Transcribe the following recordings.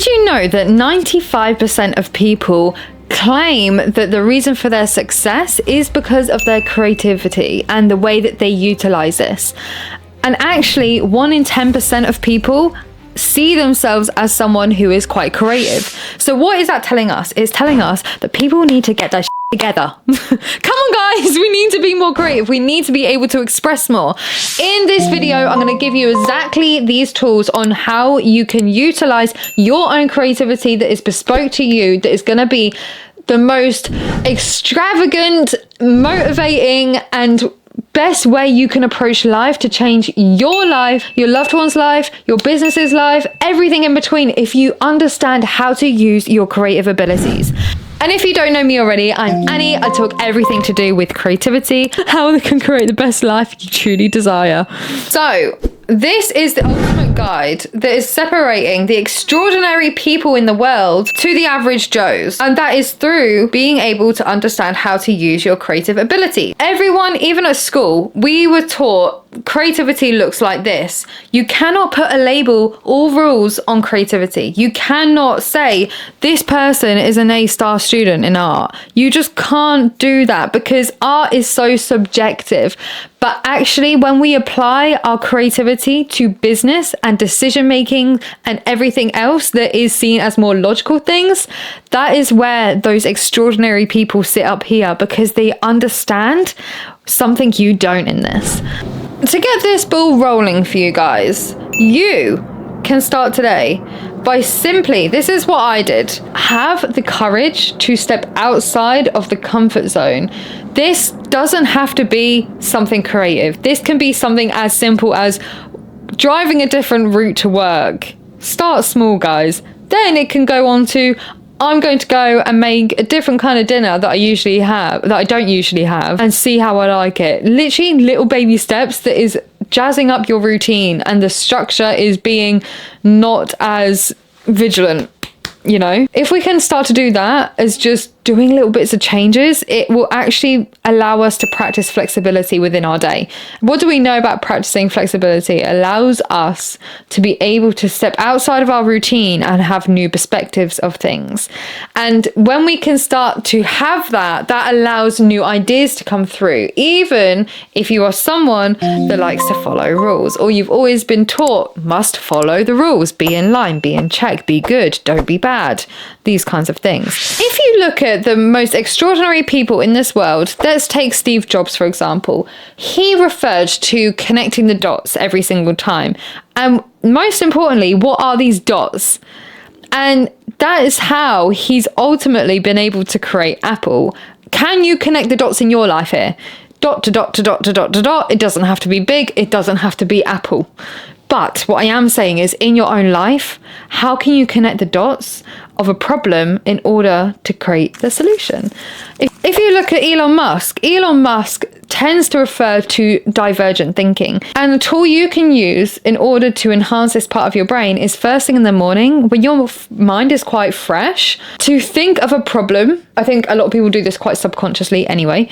Did you know that 95% of people claim that the reason for their success is because of their creativity and the way that they utilize this? And actually, 1 in 10% of people see themselves as someone who is quite creative. So what is that telling us? It's telling us that people need to get their together. Come on guys, we need to be more creative. We need to be able to express more. In this video, I'm going to give you exactly these tools on how you can utilize your own creativity that is bespoke to you, that is going to be the most extravagant, motivating, and best way you can approach life to change your life, your loved one's life, your business's life, everything in between, if you understand how to use your creative abilities. And if you don't know me already, I'm Annie. I talk everything to do with creativity, how they can create the best life you truly desire. So this is the ultimate guide that is separating the extraordinary people in the world to the average Joes. And that is through being able to understand how to use your creative ability. Everyone, even at school, we were taught creativity looks like this. You cannot put a label or rules on creativity. You cannot say this person is an A-star student in art. You just can't do that because art is so subjective. But actually, when we apply our creativity to business and decision making and everything else that is seen as more logical things, that is where those extraordinary people sit up here, because they understand something you don't in this. To get this ball rolling for you guys, you can start today by simply, this is what I did, have the courage to step outside of the comfort zone. This doesn't have to be something creative. This can be something as simple as driving a different route to work. Start small, guys. Then it can go on to, I'm going to go and make a different kind of dinner that I don't usually have, and see how I like it. Literally little baby steps that is jazzing up your routine, and the structure is being not as vigilant, you know? If we can start to do that as just doing little bits of changes, it will actually allow us to practice flexibility within our day. What do we know about practicing flexibility? It allows us to be able to step outside of our routine and have new perspectives of things. And when we can start to have that, that allows new ideas to come through. Even if you are someone that likes to follow rules, or you've always been taught must follow the rules, be in line, be in check, be good, don't be bad, these kinds of things. If you look at the most extraordinary people in this world, let's take Steve Jobs, for example. He referred to connecting the dots every single time. And most importantly, what are these dots? And that is how he's ultimately been able to create Apple. Can you connect the dots in your life here? Dot to dot to dot to dot to dot. It doesn't have to be big. It doesn't have to be Apple. But what I am saying is, in your own life, how can you connect the dots of a problem in order to create the solution? If you look at Elon Musk tends to refer to divergent thinking. And the tool you can use in order to enhance this part of your brain is first thing in the morning, when your mind is quite fresh, to think of a problem. I think a lot of people do this quite subconsciously anyway.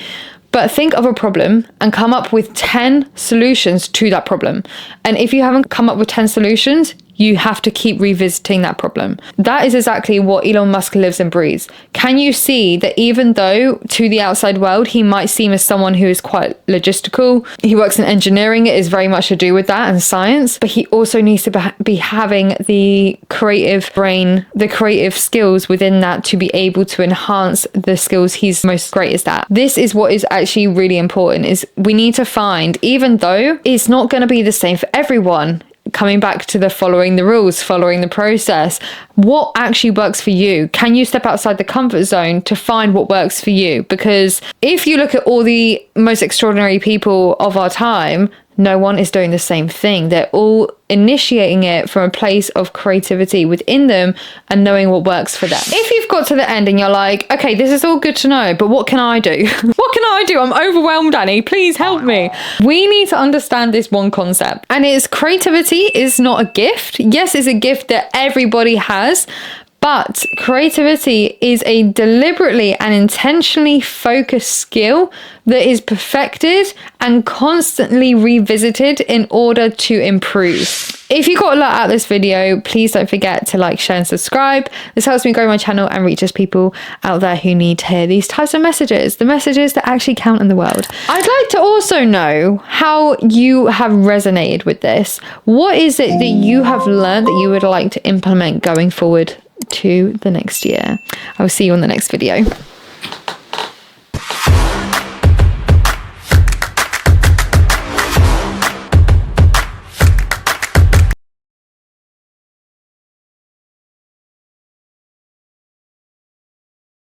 But think of a problem and come up with 10 solutions to that problem. And if you haven't come up with 10 solutions, you have to keep revisiting that problem. That is exactly what Elon Musk lives and breathes. Can you see that even though to the outside world, he might seem as someone who is quite logistical, he works in engineering, it is very much to do with that and science, but he also needs to be having the creative brain, the creative skills within that to be able to enhance the skills he's most greatest at. This is what is actually really important, is we need to find, even though it's not going to be the same for everyone, coming back to the following the rules, following the process, what actually works for you? Can you step outside the comfort zone to find what works for you? Because if you look at all the most extraordinary people of our time, no one is doing the same thing. They're all initiating it from a place of creativity within them and knowing what works for them. If you've got to the end and you're like, okay, this is all good to know, but what can I do? What can I do? I'm overwhelmed, Annie. Please help me. We need to understand this one concept, and it's creativity is not a gift. Yes, it's a gift that everybody has, But creativity is a deliberately and intentionally focused skill that is perfected and constantly revisited in order to improve. If you got a lot out of this video, please don't forget to like, share and subscribe. This helps me grow my channel and reaches people out there who need to hear these types of messages, the messages that actually count in the world. I'd like to also know how you have resonated with this. What is it that you have learned that you would like to implement going forward to the next year? I will see you on the next video.